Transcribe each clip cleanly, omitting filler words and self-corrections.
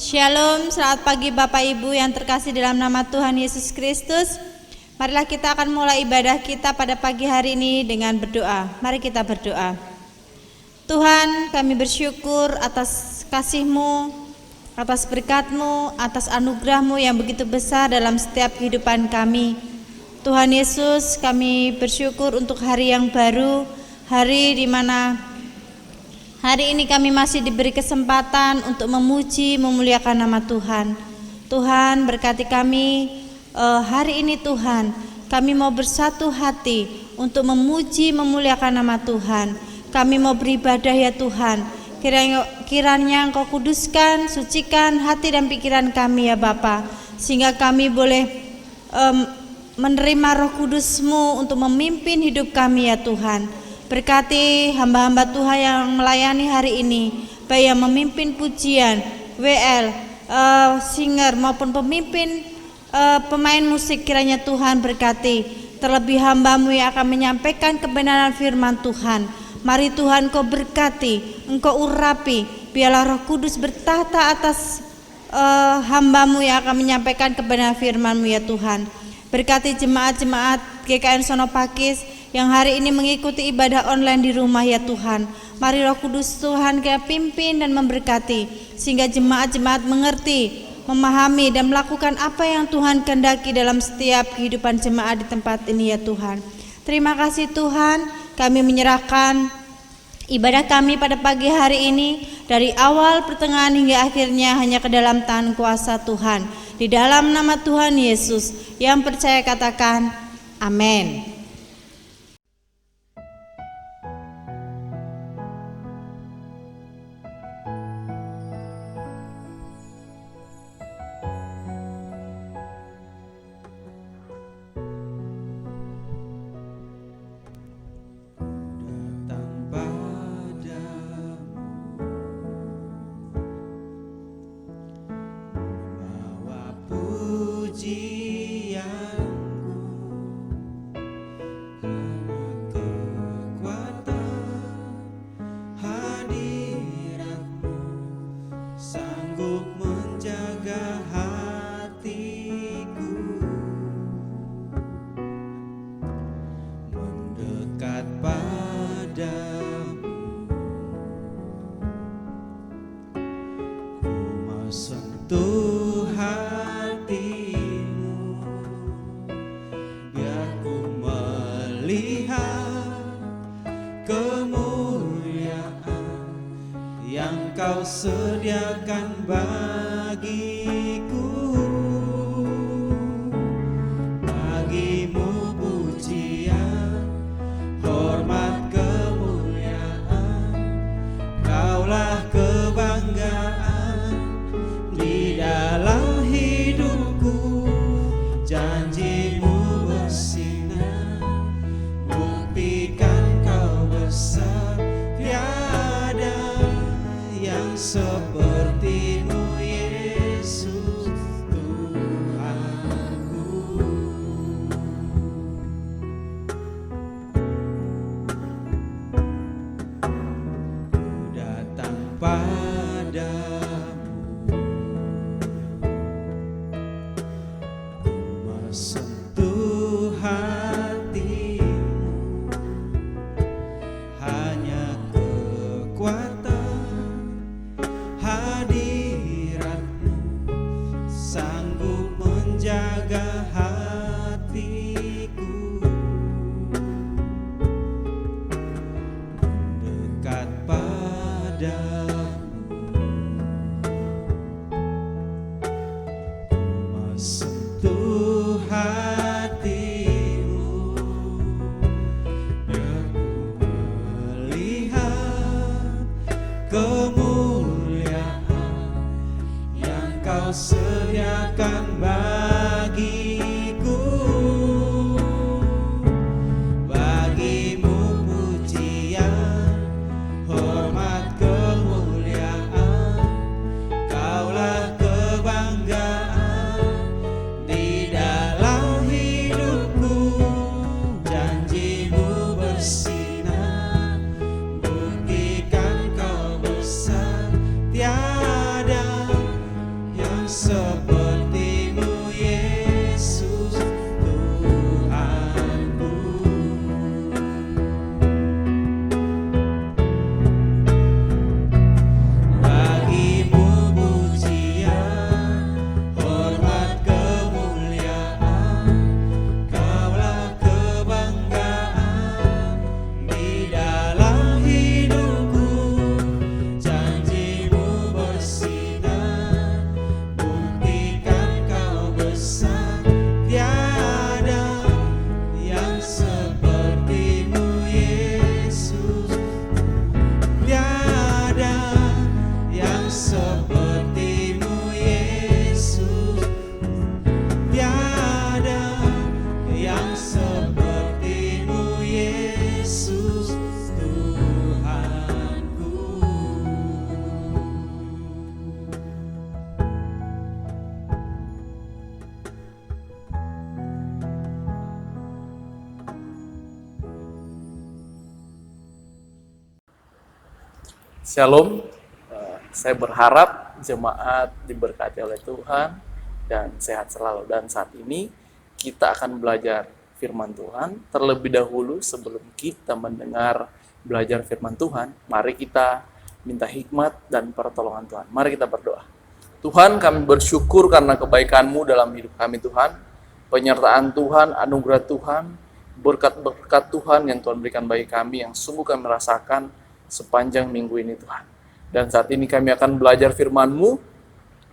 Shalom, selamat pagi Bapak Ibu yang terkasih dalam nama Tuhan Yesus Kristus. Marilah kita akan mulai ibadah kita pada pagi hari ini dengan berdoa. Mari kita berdoa. Tuhan, kami bersyukur atas kasih-Mu, atas berkat-Mu, atas anugerah-Mu yang begitu besar dalam setiap kehidupan kami. Tuhan Yesus, kami bersyukur untuk hari yang baru, hari di mana hari ini kami masih diberi kesempatan untuk memuji, memuliakan nama Tuhan. Tuhan berkati kami hari ini Tuhan. Kami mau bersatu hati untuk memuji, memuliakan nama Tuhan. Kami mau beribadah ya Tuhan. Kiranya Engkau kuduskan, sucikan hati dan pikiran kami ya Bapa, sehingga kami boleh menerima Roh Kudus-Mu untuk memimpin hidup kami ya Tuhan. Berkati hamba-hamba Tuhan yang melayani hari ini, baik yang memimpin pujian, WL, singer maupun pemimpin pemain musik, kiranya Tuhan berkati. Terlebih hamba-Mu yang akan menyampaikan kebenaran firman Tuhan. Mari Tuhan Kau berkati, Engkau urapi, biarlah Roh Kudus bertahta atas hamba-Mu yang akan menyampaikan kebenaran firman-Mu ya Tuhan. Berkati jemaat-jemaat GKN Sono Pakis yang hari ini mengikuti ibadah online di rumah ya Tuhan. Mari Roh Kudus Tuhan Kau pimpin dan memberkati, sehingga jemaat-jemaat mengerti, memahami dan melakukan apa yang Tuhan kehendaki dalam setiap kehidupan jemaat di tempat ini ya Tuhan. Terima kasih Tuhan, kami menyerahkan ibadah kami pada pagi hari ini dari awal, pertengahan hingga akhirnya hanya ke dalam tangan kuasa Tuhan. Di dalam nama Tuhan Yesus yang percaya katakan amin. Sediakan bagiku, bagimu pujian, hormat, kemuliaan, Kaulah kebanggaan di dalam hidupku. Janjimu bersinar, buktikan Kau besar, tiada yang seperti-Mu Yesus Tuhanku. Ku datang padamu, ku mensentuh hatimu, hanya kekuatan hadirat-Mu sanggup menjaga hatiku. Mendekat padamu, mensentuh hatimu, biar ku melihat kemuliaan yang Kau sediakan bagiku. Bagimu pujian, hormat, kemuliaan, Kaulah kebanggaan di dalam hidupku. Janjimu bersinar, buktikan Kau besar, tiada sepertimu Yesus, tiada yang sepertimu Yesus Tuhanku. Shalom, saya berharap jemaat diberkati oleh Tuhan dan sehat selalu. Dan saat ini kita akan belajar firman Tuhan. Terlebih dahulu sebelum kita mendengar belajar firman Tuhan, mari kita minta hikmat dan pertolongan Tuhan. Mari kita berdoa. Tuhan, kami bersyukur karena kebaikan-Mu dalam hidup kami Tuhan. Penyertaan Tuhan, anugerah Tuhan, berkat-berkat Tuhan yang Tuhan berikan bagi kami yang sungguh kami rasakan sepanjang minggu ini Tuhan. Dan saat ini kami akan belajar firman-Mu.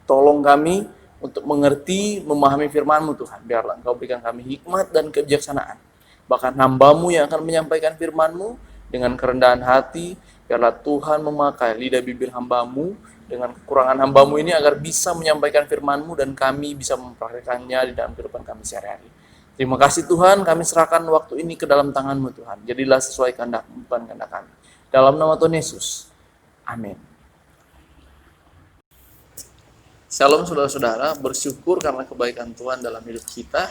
Tolong kami untuk mengerti, memahami firman-Mu Tuhan. Biarlah Engkau berikan kami hikmat dan kebijaksanaan. Bahkan hamba-Mu yang akan menyampaikan firman-Mu dengan kerendahan hati. Biarlah Tuhan memakai lidah bibir hamba-Mu dengan kekurangan hamba-Mu ini agar bisa menyampaikan firman-Mu dan kami bisa mempraktikkannya di dalam kehidupan kami sehari-hari. Terima kasih Tuhan, kami serahkan waktu ini ke dalam tangan-Mu Tuhan. Jadilah sesuai kehendak-Mu, bukan kehendak kami. Dalam nama Tuhan Yesus. Amin. Shalom saudara-saudara, bersyukur karena kebaikan Tuhan dalam hidup kita.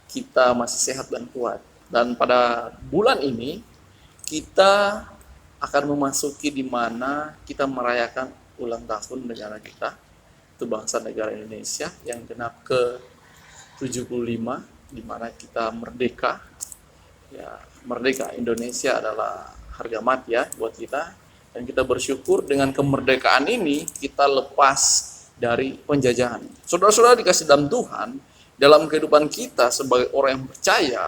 Kita masih sehat dan kuat. Dan pada bulan ini, kita akan memasuki di mana kita merayakan ulang tahun negara kita. Itu bangsa negara Indonesia yang genap ke 75, di mana kita merdeka. Ya, merdeka Indonesia adalah harga mati ya buat kita, dan kita bersyukur dengan kemerdekaan ini kita lepas dari penjajahan. Saudara-saudara dikasih dalam Tuhan, dalam kehidupan kita sebagai orang yang percaya,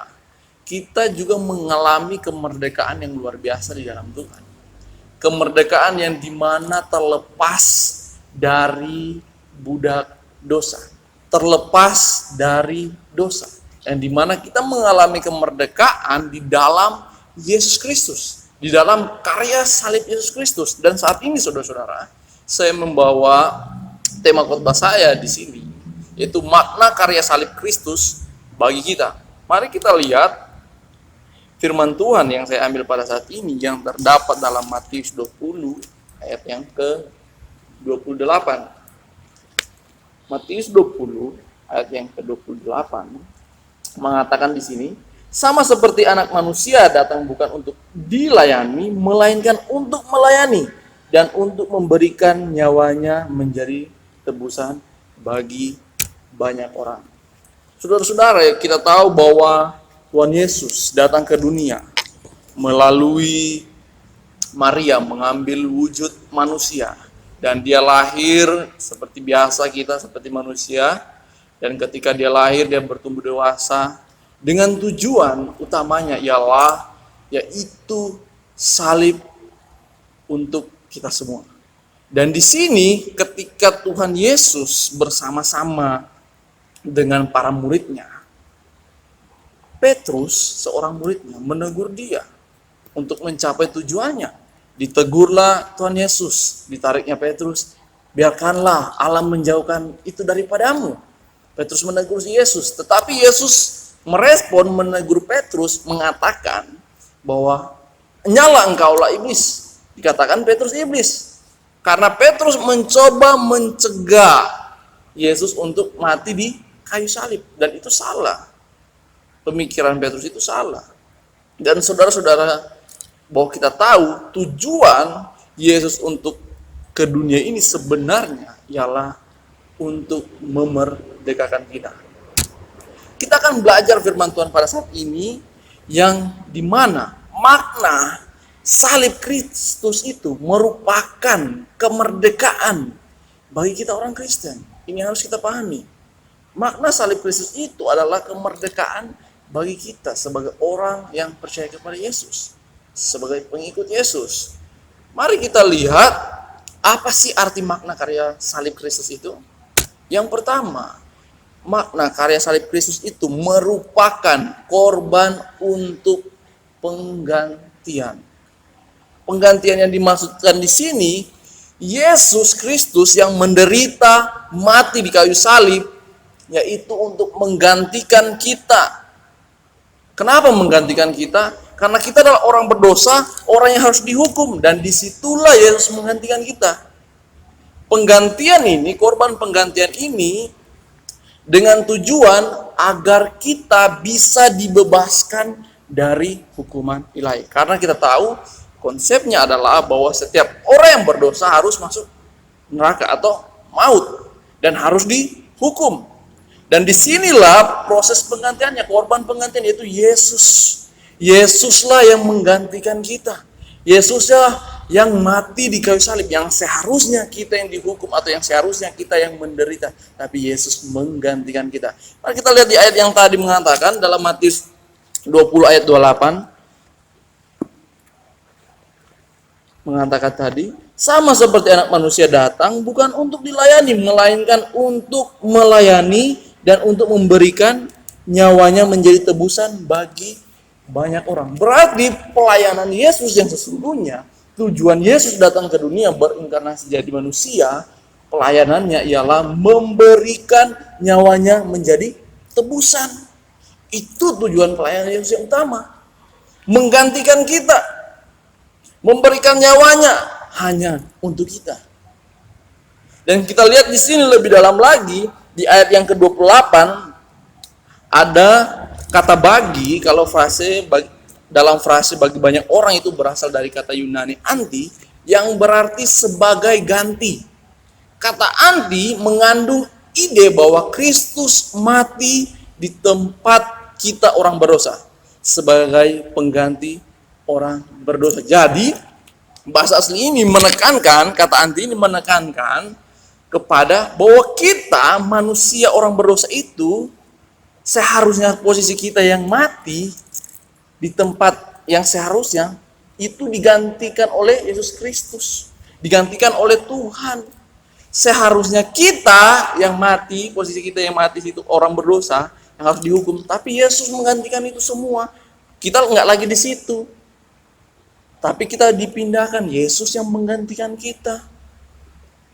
kita juga mengalami kemerdekaan yang luar biasa di dalam Tuhan. Kemerdekaan yang dimana terlepas dari budak dosa, terlepas dari dosa, yang dimana kita mengalami kemerdekaan di dalam Yesus Kristus, di dalam karya salib Yesus Kristus. Dan saat ini saudara-saudara, saya membawa tema khotbah saya di sini, yaitu makna karya salib Kristus bagi kita. Mari kita lihat firman Tuhan yang saya ambil pada saat ini yang terdapat dalam Matius 20 ayat yang ke-28. Matius 20 ayat yang ke-28 mengatakan di sini, sama seperti anak manusia datang bukan untuk dilayani, melainkan untuk melayani dan untuk memberikan nyawanya menjadi tebusan bagi banyak orang. Saudara-saudara, kita tahu bahwa Tuhan Yesus datang ke dunia melalui Maria mengambil wujud manusia. Dan dia lahir seperti biasa kita, seperti manusia. Dan ketika dia lahir, dia bertumbuh dewasa. Dengan tujuan utamanya ialah yaitu salib untuk kita semua. Dan di sini ketika Tuhan Yesus bersama-sama dengan para muridnya, Petrus seorang muridnya menegur dia untuk mencapai tujuannya. Ditegurlah Tuhan Yesus, ditariknya Petrus, biarkanlah Allah menjauhkan itu daripadamu. Petrus menegur Yesus, tetapi Yesus merespon menegur Petrus mengatakan bahwa nyala engkaulah iblis. Dikatakan Petrus iblis karena Petrus mencoba mencegah Yesus untuk mati di kayu salib, dan itu salah. Pemikiran Petrus itu salah. Dan saudara-saudara, bahwa kita tahu tujuan Yesus untuk ke dunia ini sebenarnya ialah untuk memerdekakan kita. Kita akan belajar firman Tuhan pada saat ini yang dimana makna salib Kristus itu merupakan kemerdekaan bagi kita orang Kristen. Ini harus kita pahami. Makna salib Kristus itu adalah kemerdekaan bagi kita sebagai orang yang percaya kepada Yesus, sebagai pengikut Yesus. Mari kita lihat apa sih arti makna karya salib Kristus itu. Yang pertama, makna karya salib Kristus itu merupakan korban untuk penggantian. Penggantian yang dimaksudkan di sini Yesus Kristus yang menderita, mati di kayu salib, yaitu untuk menggantikan kita. Kenapa menggantikan kita? Karena kita adalah orang berdosa, orang yang harus dihukum, dan disitulah Yesus menggantikan kita. Penggantian ini, korban penggantian ini, dengan tujuan agar kita bisa dibebaskan dari hukuman ilahi. Karena kita tahu konsepnya adalah bahwa setiap orang yang berdosa harus masuk neraka atau maut dan harus dihukum. Dan disinilah proses penggantiannya, korban penggantian, yaitu Yesus. Yesuslah yang menggantikan kita. Yesuslah yang mati di kayu salib, yang seharusnya kita yang dihukum atau yang seharusnya kita yang menderita. Tapi Yesus menggantikan kita. Mari kita lihat di ayat yang tadi mengatakan dalam Matius 20 ayat 28. Mengatakan tadi, sama seperti anak manusia datang bukan untuk dilayani, melainkan untuk melayani dan untuk memberikan nyawanya menjadi tebusan bagi banyak orang. Berarti pelayanan Yesus yang sesungguhnya, tujuan Yesus datang ke dunia berinkarnasi jadi manusia, pelayanannya ialah memberikan nyawanya menjadi tebusan. Itu tujuan pelayanan Yesus yang utama. Menggantikan kita. Memberikan nyawanya hanya untuk kita. Dan kita lihat di sini lebih dalam lagi, di ayat yang ke-28 ada kata bagi. Kalau dalam frase bagi banyak orang itu berasal dari kata Yunani anti, yang berarti sebagai ganti. Kata anti mengandung ide bahwa Kristus mati di tempat kita orang berdosa sebagai pengganti orang berdosa. Jadi bahasa asli ini menekankan, kata anti ini menekankan kepada bahwa kita manusia orang berdosa itu seharusnya posisi kita yang mati di tempat yang seharusnya itu digantikan oleh Yesus Kristus, digantikan oleh Tuhan. Seharusnya kita yang mati, posisi kita yang mati itu orang berdosa yang harus dihukum, tapi Yesus menggantikan itu semua. Kita nggak lagi di situ. Tapi kita dipindahkan, Yesus yang menggantikan kita.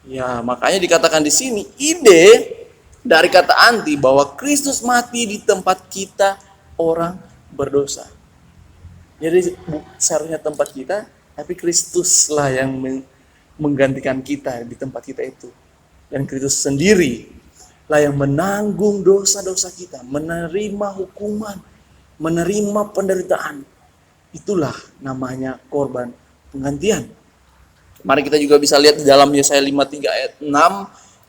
Ya, makanya dikatakan di sini ide dari kata anti bahwa Kristus mati di tempat kita orang berdosa. Jadi seharusnya tempat kita, tapi Kristuslah yang menggantikan kita di tempat kita itu. Dan Kristus sendiri lah yang menanggung dosa-dosa kita, menerima hukuman, menerima penderitaan. Itulah namanya korban penggantian. Mari kita juga bisa lihat di dalam Yesaya 53 ayat 6.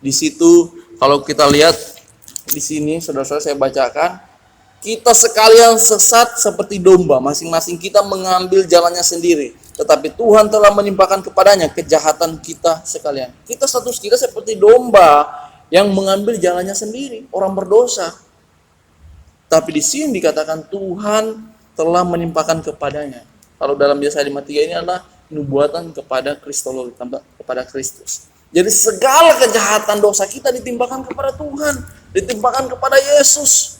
Di situ kalau kita lihat di sini, saudara-saudara, saya bacakan, kita sekalian sesat seperti domba, masing-masing kita mengambil jalannya sendiri, tetapi Tuhan telah menimpakan kepadanya kejahatan kita sekalian. Kita status kita seperti domba yang mengambil jalannya sendiri, orang berdosa. Tapi di sini dikatakan Tuhan telah menimpakan kepadanya. Kalau dalam Yesaya 53 ini adalah nubuatan kepada Kristologi, kepada Kristus. Jadi segala kejahatan dosa kita ditimpakan kepada Tuhan, ditimpakan kepada Yesus.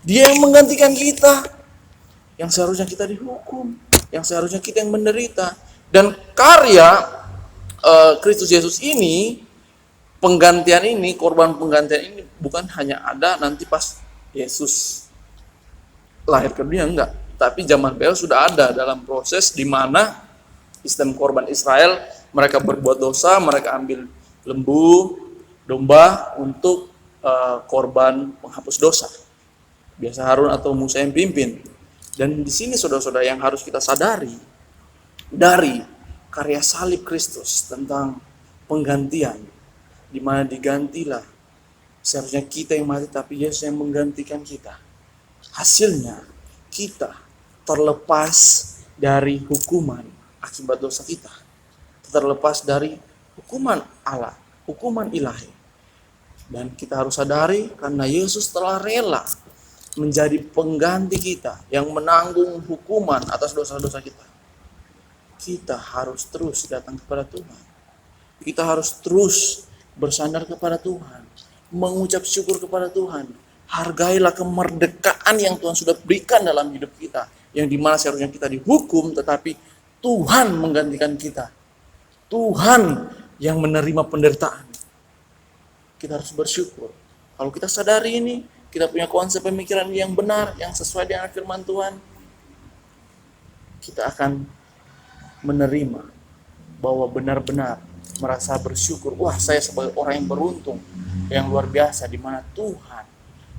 Dia yang menggantikan kita, yang seharusnya kita dihukum, yang seharusnya kita yang menderita. Dan karya Kristus Yesus ini, penggantian ini, korban penggantian ini bukan hanya ada nanti pas Yesus lahir ke dunia, enggak. Tapi zaman beliau sudah ada dalam proses di mana sistem korban Israel, mereka berbuat dosa, mereka ambil lembu, domba untuk korban penghapus dosa. Biasa Harun atau Musa yang pimpin. Dan di sini saudara-saudara yang harus kita sadari dari karya salib Kristus tentang penggantian, di mana digantilah seharusnya kita yang mati, tapi Yesus yang menggantikan kita. Hasilnya kita terlepas dari hukuman akibat dosa kita, terlepas dari hukuman Allah, hukuman ilahi. Dan kita harus sadari karena Yesus telah rela menjadi pengganti kita yang menanggung hukuman atas dosa-dosa kita. Kita harus terus datang kepada Tuhan. Kita harus terus bersandar kepada Tuhan, mengucap syukur kepada Tuhan. Hargailah kemerdekaan yang Tuhan sudah berikan dalam hidup kita, yang dimana seharusnya kita dihukum, tetapi Tuhan menggantikan kita. Tuhan yang menerima penderitaan. Kita harus bersyukur. Kalau kita sadari ini, kita punya konsep pemikiran yang benar, yang sesuai dengan firman Tuhan, kita akan menerima bahwa benar-benar merasa bersyukur. Wah, saya sebagai orang yang beruntung, yang luar biasa, di mana Tuhan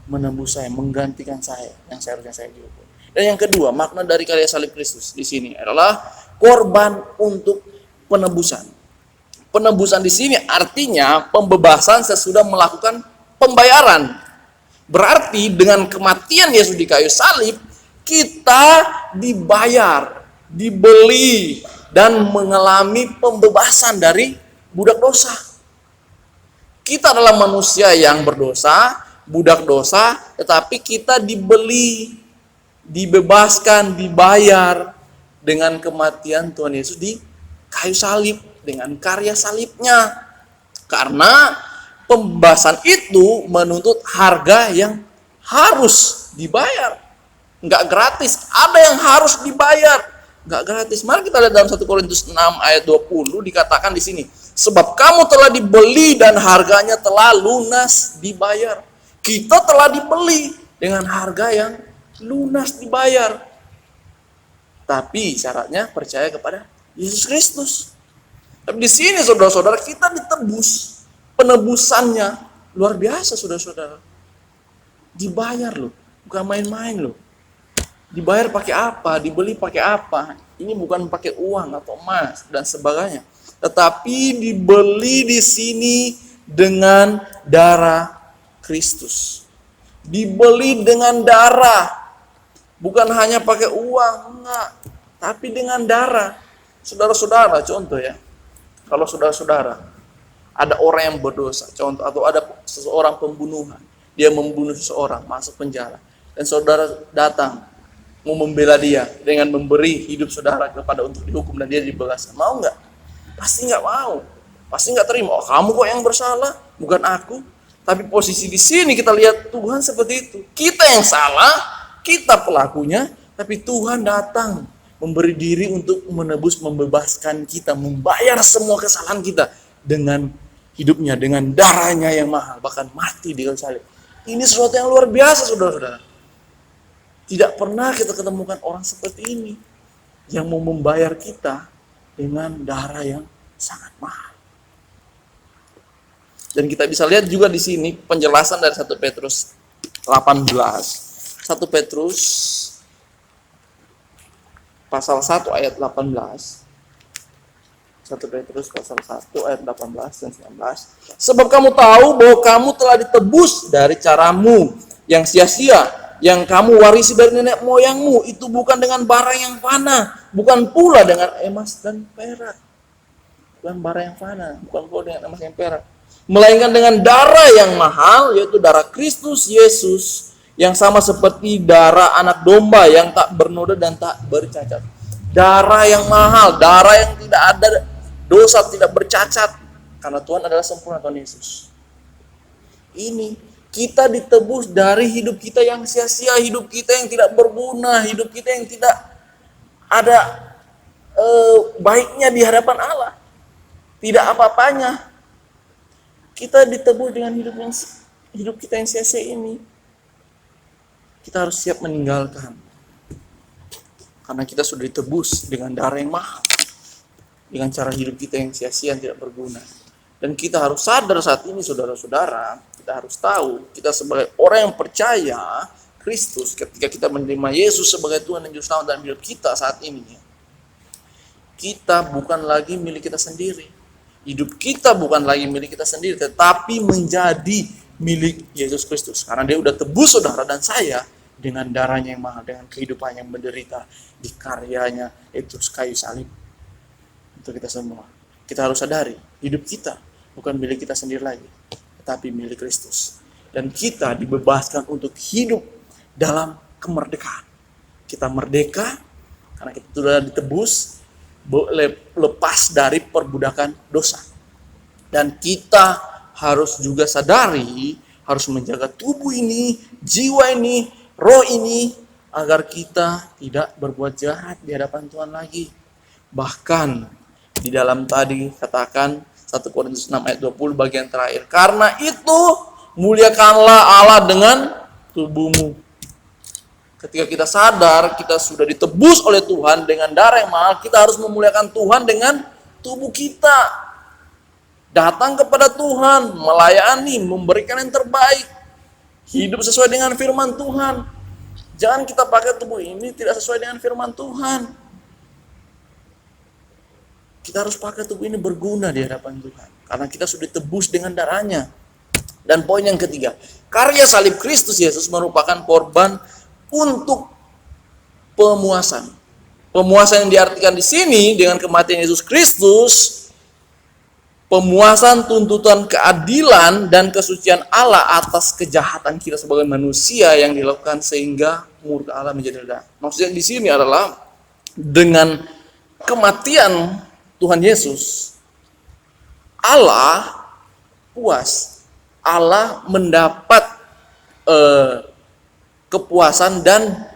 menembus saya, menggantikan saya, yang seharusnya saya dihukum. Dan yang kedua, makna dari karya salib Kristus di sini adalah korban untuk penebusan. Penebusan di sini artinya pembebasan sesudah melakukan pembayaran. Berarti dengan kematian Yesus di kayu salib, kita dibayar, dibeli, dan mengalami pembebasan dari budak dosa. Kita adalah manusia yang berdosa, budak dosa, tetapi kita dibeli, dibebaskan, dibayar dengan kematian Tuhan Yesus di kayu salib, dengan karya salibnya. Karena pembebasan itu menuntut harga yang harus dibayar. Enggak gratis, ada yang harus dibayar. Enggak gratis. Mari kita lihat dalam 1 Korintus 6 ayat 20 dikatakan di sini, sebab kamu telah dibeli dan harganya telah lunas dibayar. Kita telah dibeli dengan harga yang lunas dibayar. Tapi syaratnya percaya kepada Yesus Kristus. Tapi di sini saudara-saudara, kita ditebus. Penebusannya luar biasa, saudara-saudara. Dibayar loh, bukan main-main loh. Dibayar pakai apa? Dibeli pakai apa? Ini bukan pakai uang atau emas dan sebagainya. Tetapi dibeli di sini dengan darah Kristus. Dibeli dengan darah. Bukan hanya pakai uang, enggak. Tapi dengan darah. Saudara-saudara, contoh ya. Kalau saudara-saudara ada orang yang berdosa, contoh, atau ada seseorang pembunuhan, dia membunuh seseorang, masuk penjara, dan saudara datang mau membela dia dengan memberi hidup saudara kepada untuk dihukum dan dia dibebaskan, mau nggak? Pasti nggak mau, pasti nggak terima. Oh, kamu kok yang bersalah, bukan aku. Tapi posisi di sini kita lihat Tuhan seperti itu. Kita yang salah, kita pelakunya, tapi Tuhan datang memberi diri untuk menebus, membebaskan kita, membayar semua kesalahan kita dengan hidupnya, dengan darahnya yang mahal, bahkan mati di kayu salib. Ini sesuatu yang luar biasa, saudara-saudara. Tidak pernah kita ketemukan orang seperti ini yang mau membayar kita dengan darah yang sangat mahal. Dan kita bisa lihat juga di sini penjelasan dari 1 Petrus 18. 1 Petrus pasal 1 ayat 18. 1 Petrus pasal 1 ayat 18 dan 19. Sebab kamu tahu bahwa kamu telah ditebus dari caramu yang sia-sia, yang kamu warisi dari nenek moyangmu, itu bukan dengan barang yang fana, bukan pula dengan emas dan perak. Bukan barang yang fana, bukan pula dengan emas dan perak, melainkan dengan darah yang mahal, yaitu darah Kristus Yesus, yang sama seperti darah anak domba yang tak bernoda dan tak bercacat. Darah yang mahal, darah yang tidak ada dosa, tidak bercacat, karena Tuhan adalah sempurna, Tuhan Yesus. Ini kita ditebus dari hidup kita yang sia-sia, hidup kita yang tidak berguna, hidup kita yang tidak ada baiknya di hadapan Allah, tidak apa-apanya. Kita ditebus dengan hidup kita yang sia-sia ini. Kita harus siap meninggalkan, karena kita sudah ditebus dengan darah yang mahal, dengan cara hidup kita yang sia-sia, yang tidak berguna. Dan kita harus sadar saat ini, saudara-saudara, kita harus tahu, kita sebagai orang yang percaya Kristus, ketika kita menerima Yesus sebagai Tuhan dan Juru Selamat dalam hidup kita saat ini, kita bukan lagi milik kita sendiri. Hidup kita bukan lagi milik kita sendiri, tetapi menjadi milik Yesus Kristus. Karena dia udah tebus saudara dan saya dengan darahnya yang mahal, dengan kehidupan yang menderita di karyanya, itu kayu salib. Untuk kita semua, kita harus sadari, hidup kita bukan milik kita sendiri lagi, tetapi milik Kristus. Dan kita dibebaskan untuk hidup dalam kemerdekaan. Kita merdeka karena kita sudah ditebus, lepas dari perbudakan dosa. Dan kita harus juga sadari, harus menjaga tubuh ini, jiwa ini, roh ini, agar kita tidak berbuat jahat di hadapan Tuhan lagi. Bahkan di dalam tadi katakan 1 1 Korintus 6 ayat 20 bagian terakhir. Karena itu muliakanlah Allah dengan tubuhmu. Ketika kita sadar kita sudah ditebus oleh Tuhan dengan darah yang mahal, kita harus memuliakan Tuhan dengan tubuh kita. Datang kepada Tuhan, melayani, memberikan yang terbaik. Hidup sesuai dengan firman Tuhan. Jangan kita pakai tubuh ini tidak sesuai dengan firman Tuhan. Kita harus pakai tubuh ini berguna di hadapan Tuhan. Karena kita sudah ditebus dengan darahnya. Dan poin yang ketiga, karya salib Kristus Yesus merupakan korban untuk pemuasan. Pemuasan yang diartikan di sini dengan kematian Yesus Kristus, pemuasan tuntutan keadilan dan kesucian Allah atas kejahatan kita sebagai manusia yang dilakukan sehingga murka Allah menjadi reda. Maksudnya di sini adalah dengan kematian Tuhan Yesus, Allah puas, Allah mendapat kepuasan dan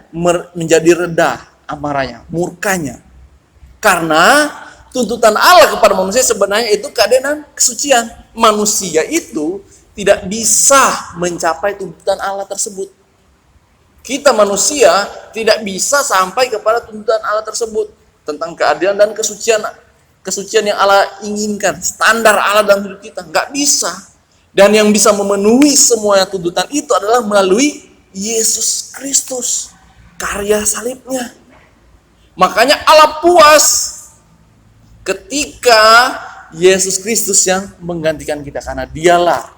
menjadi reda amarahnya, murkanya. Karena tuntutan Allah kepada manusia sebenarnya itu keadaan kesucian. Manusia itu tidak bisa mencapai tuntutan Allah tersebut. Kita manusia tidak bisa sampai kepada tuntutan Allah tersebut tentang keadilan dan kesucian yang Allah inginkan, standar Allah dalam hidup kita. Nggak bisa. Dan yang bisa memenuhi semua tuntutan itu adalah melalui Yesus Kristus, karya salibnya. Makanya Allah puas ketika Yesus Kristus yang menggantikan kita, karena dialah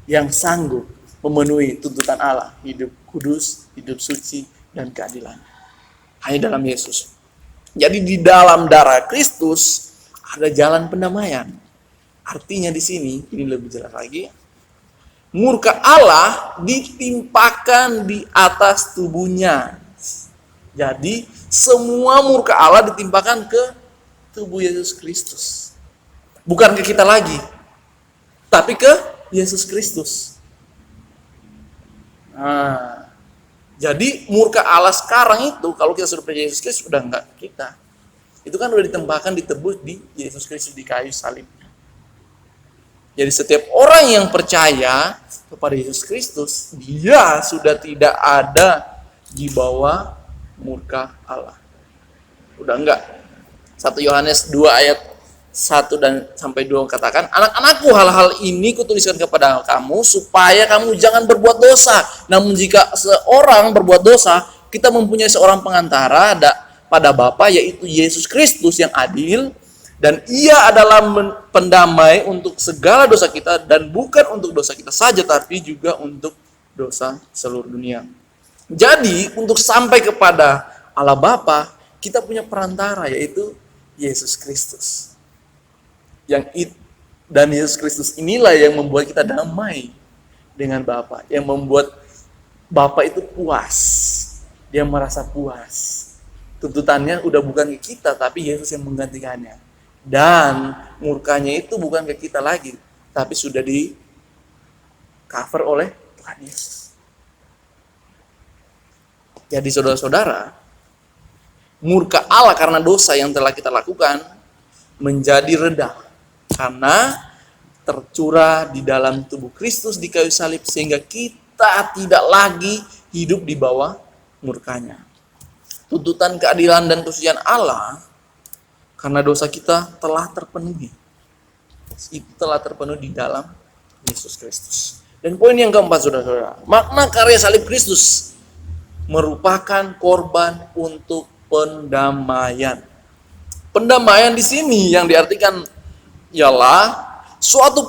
yang sanggup memenuhi tuntutan Allah, hidup kudus, hidup suci, dan keadilan. Hanya dalam Yesus. Jadi di dalam darah Kristus ada jalan pendamaian. Artinya di sini, ini lebih jelas lagi, murka Allah ditimpakan di atas tubuhnya. Jadi semua murka Allah ditimpakan ke tubuh Yesus Kristus. Bukan ke kita lagi, tapi ke Yesus Kristus. Nah, jadi murka Allah sekarang itu, kalau kita sudah percaya Yesus Kristus, sudah enggak kita. Itu kan sudah ditempahkan, ditebus di Yesus Kristus di kayu salib. Jadi setiap orang yang percaya kepada Yesus Kristus, dia sudah tidak ada di bawah murka Allah. Udah enggak. 1 Yohanes 2 ayat 1 dan sampai 2 katakan, anak-anakku, hal-hal ini kutuliskan kepada kamu supaya kamu jangan berbuat dosa. Namun jika seorang berbuat dosa, kita mempunyai seorang pengantara pada Bapa, yaitu Yesus Kristus yang adil. Dan ia adalah pendamai untuk segala dosa kita, dan bukan untuk dosa kita saja, tapi juga untuk dosa seluruh dunia. Jadi untuk sampai kepada Allah Bapa, kita punya perantara, yaitu Yesus Kristus. Dan Yesus Kristus inilah yang membuat kita damai dengan Bapa, yang membuat Bapa itu puas. Dia merasa puas. Tuntutannya udah bukan ke kita, tapi Yesus yang menggantikannya. Dan murkanya itu bukan ke kita lagi, tapi sudah di cover oleh Tuhan Yesus. Jadi saudara-saudara, murka Allah karena dosa yang telah kita lakukan menjadi reda karena tercurah di dalam tubuh Kristus di kayu salib, sehingga kita tidak lagi hidup di bawah murkanya. Tuntutan keadilan dan kesucian Allah karena dosa kita telah terpenuhi. Itu telah terpenuhi di dalam Yesus Kristus. Dan poin yang keempat, saudara-saudara, makna karya salib Kristus merupakan korban untuk pendamaian. Pendamaian di sini yang diartikan ialah suatu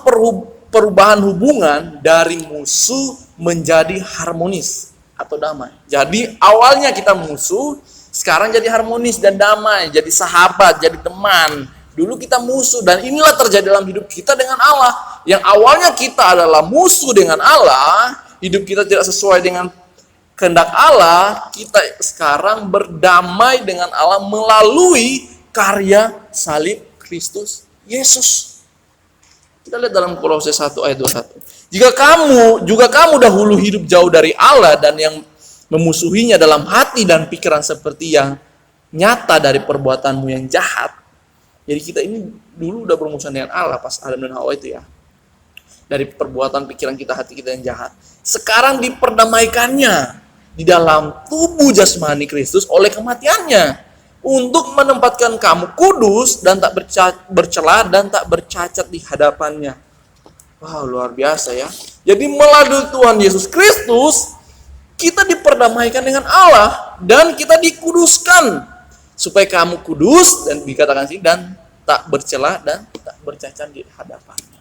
perubahan hubungan dari musuh menjadi harmonis atau damai. Jadi awalnya kita musuh, sekarang jadi harmonis dan damai, jadi sahabat, jadi teman. Dulu kita musuh, dan inilah terjadi dalam hidup kita dengan Allah. Yang awalnya kita adalah musuh dengan Allah, hidup kita tidak sesuai dengan kehendak Allah, kita sekarang berdamai dengan Allah melalui karya salib Kristus Yesus. Kita lihat dalam Kolose 1 ayat 21. Jika kamu dahulu hidup jauh dari Allah dan yang memusuhinya dalam hati dan pikiran seperti yang nyata dari perbuatanmu yang jahat, Jadi kita ini dulu udah bermusuhan dengan Allah pas Adam dan Hawa itu ya. Dari perbuatan pikiran kita, hati kita yang jahat. Sekarang diperdamaikannya di dalam tubuh jasmani Kristus oleh kematiannya. Untuk menempatkan kamu kudus dan tak bercela dan tak bercacat di hadapannya. Wow, luar biasa ya. Jadi melalui Tuhan Yesus Kristus, kita diperdamaikan dengan Allah dan kita dikuduskan supaya kamu kudus dan dikatakan sih dan tak bercela dan tak bercacat di hadapannya.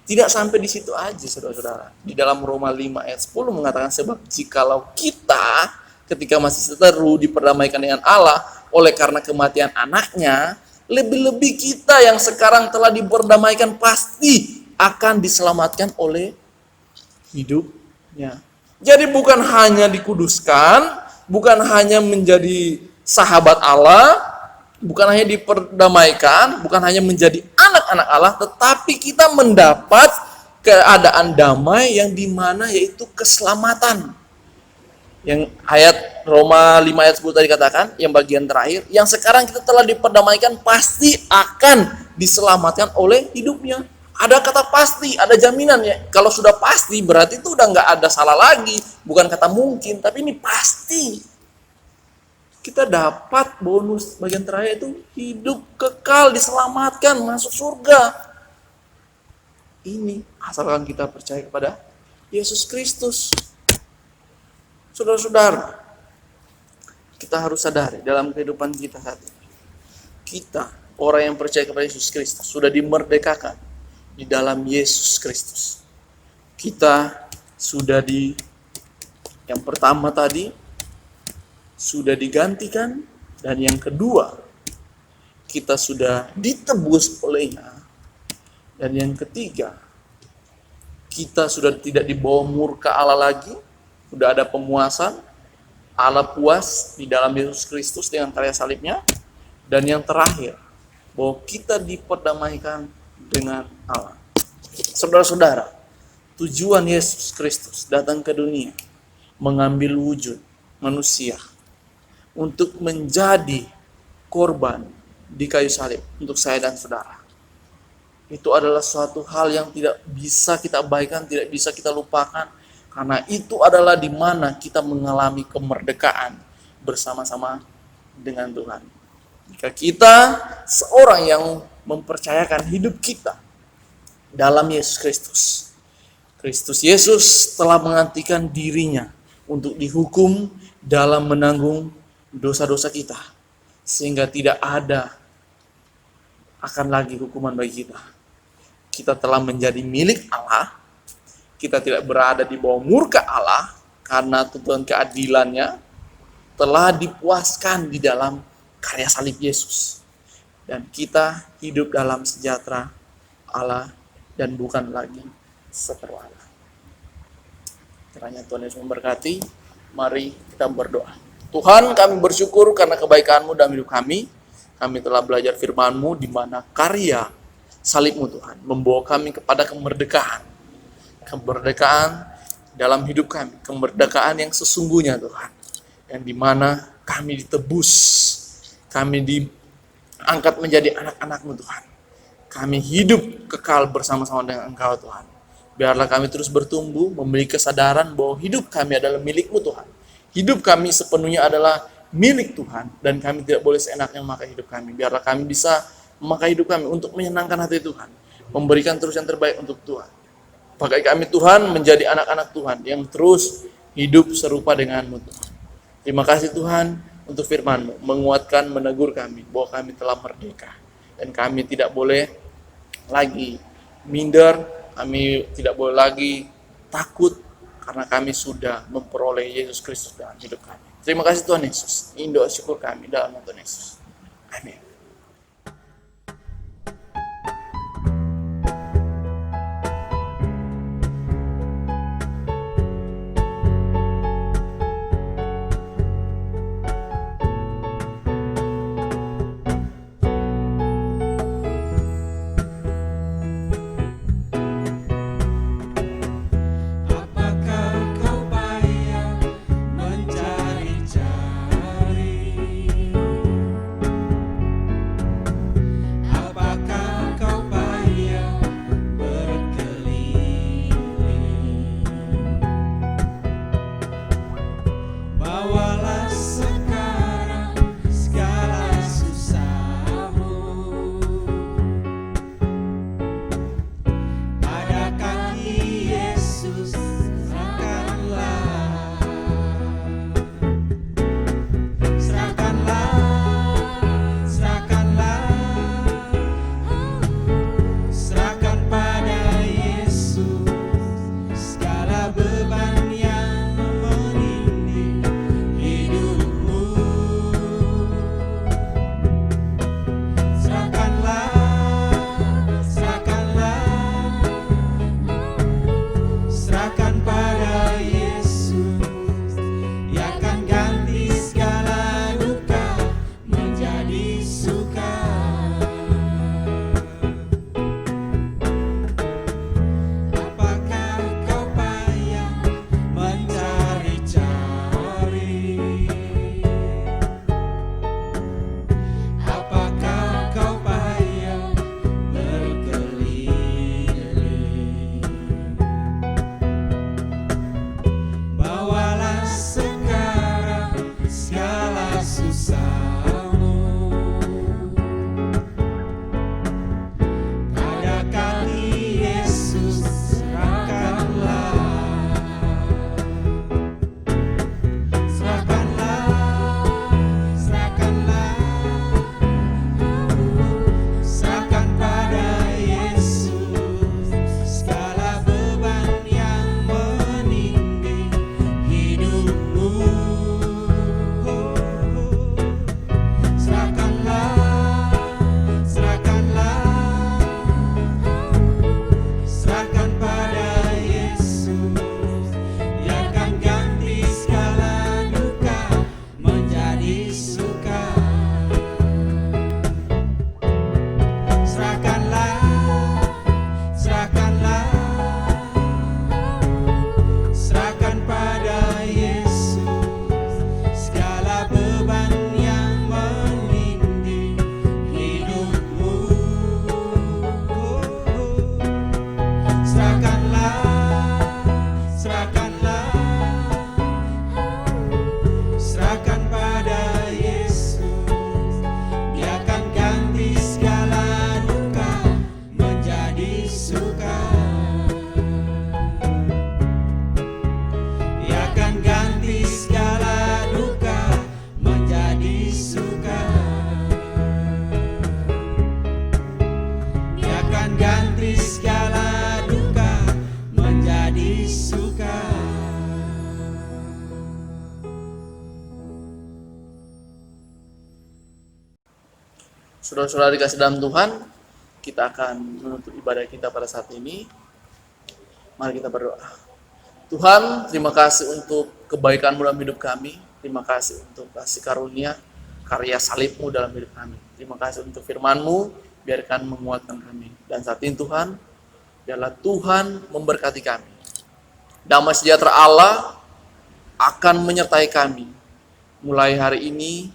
Tidak sampai di situ aja, saudara-saudara. Di dalam Roma 5 ayat 10 mengatakan sebab jikalau kita ketika masih seteru diperdamaikan dengan Allah oleh karena kematian anaknya, lebih-lebih kita yang sekarang telah diperdamaikan pasti akan diselamatkan oleh hidupnya. Jadi bukan hanya dikuduskan, bukan hanya menjadi sahabat Allah, bukan hanya diperdamaikan, bukan hanya menjadi anak-anak Allah, tetapi kita mendapat keadaan damai yang dimana yaitu keselamatan. Yang ayat Roma 5 ayat 10 tadi katakan, yang bagian terakhir, yang sekarang kita telah diperdamaikan pasti akan diselamatkan oleh hidupnya. Ada kata pasti, ada jaminan ya. Kalau sudah pasti berarti itu udah nggak ada salah lagi, bukan kata mungkin, tapi ini pasti. Kita dapat bonus bagian terakhir itu hidup kekal, diselamatkan, masuk surga. Ini asalkan kita percaya kepada Yesus Kristus. Saudara-saudara, kita harus sadari dalam kehidupan kita saat ini. Kita, orang yang percaya kepada Yesus Kristus, sudah dimerdekakan di dalam Yesus Kristus. Kita sudah yang pertama tadi, sudah digantikan, dan yang kedua, kita sudah ditebus olehnya, dan yang ketiga, kita sudah tidak di bawah murka Allah lagi, sudah ada pemuasan, Allah puas di dalam Yesus Kristus dengan karya salibnya, dan yang terakhir, bahwa kita diperdamaikan dengan Allah. Saudara-saudara, tujuan Yesus Kristus datang ke dunia, mengambil wujud manusia, untuk menjadi korban di kayu salib untuk saya dan saudara. Itu adalah suatu hal yang tidak bisa kita abaikan, tidak bisa kita lupakan, karena itu adalah di mana kita mengalami kemerdekaan bersama-sama dengan Tuhan. Jika kita seorang yang mempercayakan hidup kita dalam Yesus Kristus, Kristus Yesus telah menggantikan dirinya untuk dihukum dalam menanggung dosa-dosa kita, sehingga tidak ada akan lagi hukuman bagi kita. Kita telah menjadi milik Allah, kita tidak berada di bawah murka Allah, karena tuntutan keadilannya telah dipuaskan di dalam karya salib Yesus. Dan kita hidup dalam sejahtera Allah dan bukan lagi seteru Allah. Kiranya Tuhan Yesus memberkati. Mari kita berdoa. Tuhan, kami bersyukur karena kebaikan-Mu dalam hidup kami. Kami telah belajar firman-Mu di mana karya salib-Mu Tuhan membawa kami kepada kemerdekaan. Kemerdekaan dalam hidup kami, kemerdekaan yang sesungguhnya Tuhan. Yang di mana kami ditebus, kami diangkat menjadi anak-anak-Mu Tuhan. Kami hidup kekal bersama-sama dengan Engkau Tuhan. Biarlah kami terus bertumbuh, memiliki kesadaran bahwa hidup kami adalah milik-Mu Tuhan. Hidup kami sepenuhnya adalah milik Tuhan, dan kami tidak boleh seenaknya memakai hidup kami. Biarlah kami bisa memakai hidup kami untuk menyenangkan hati Tuhan, memberikan terus yang terbaik untuk Tuhan. Pakai kami Tuhan menjadi anak-anak Tuhan yang terus hidup serupa dengan-Mu Tuhan. Terima kasih Tuhan untuk firman-Mu, menguatkan, menegur kami bahwa kami telah merdeka. Dan kami tidak boleh lagi minder, kami tidak boleh lagi takut, karena kami sudah memperoleh Yesus Kristus dalam hidup kami. Terima kasih Tuhan Yesus. Ini doa syukur kami dalam nama Tuhan Yesus. Amin. Apakah kau payah mencari-cari suka. Ia akan ganti segala duka menjadi suka. Ia akan ganti segala duka menjadi suka. Saudara-saudara dikasih dalam Tuhan, kita akan menutup ibadah kita pada saat ini. Mari kita berdoa. Tuhan, terima kasih untuk kebaikan-Mu dalam hidup kami. Terima kasih untuk kasih karunia, karya salib-Mu dalam hidup kami. Terima kasih untuk firman-Mu, biarkan menguatkan kami. Dan saat ini Tuhan, biarlah Tuhan memberkati kami. Damai sejahtera Allah akan menyertai kami. Mulai hari ini,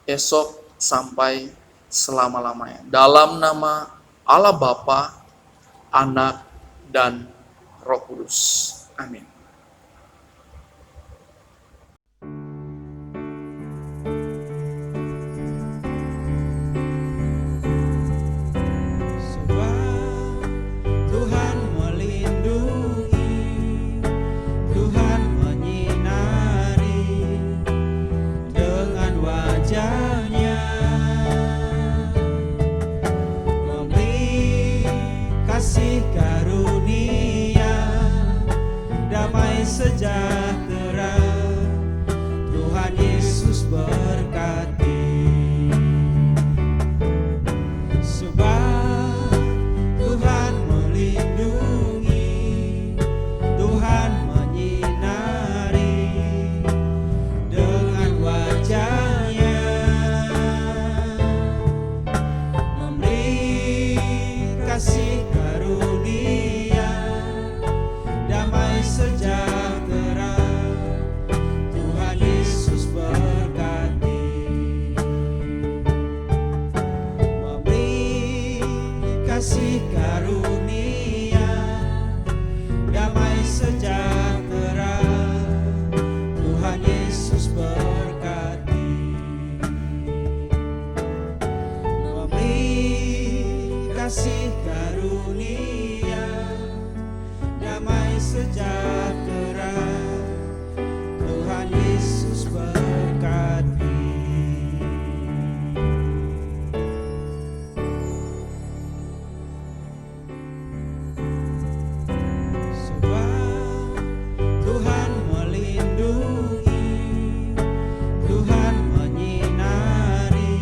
esok, sampai selama-lamanya. Dalam nama Allah Bapa, Anak, dan Roh Kudus. Amin. Sebab Tuhan melindungi, Tuhan menyinari dengan wajah-Nya, memberi kasih karunia, damai sejahtera. Tuhan Yesus berkati. Sebab Tuhan melindungi, Tuhan menyinari dengan wajah-Nya, memberi kasih karunia, damai sejahtera. Tuhan Yesus berkati. Memberi kasih karunia, damai sejahtera. Tuhan Yesus berkati. Memberi kasih karunia, damai sejahtera. Tuhan Yesus berkati. Sebab Tuhan melindungi, Tuhan menyinari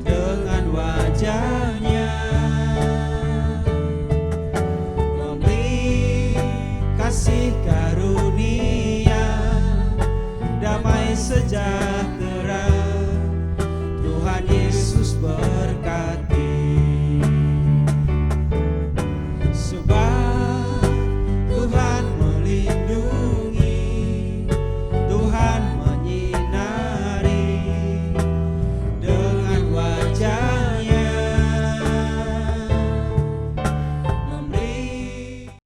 dengan wajah-Nya, memberi kasih karunia, damai sejahtera.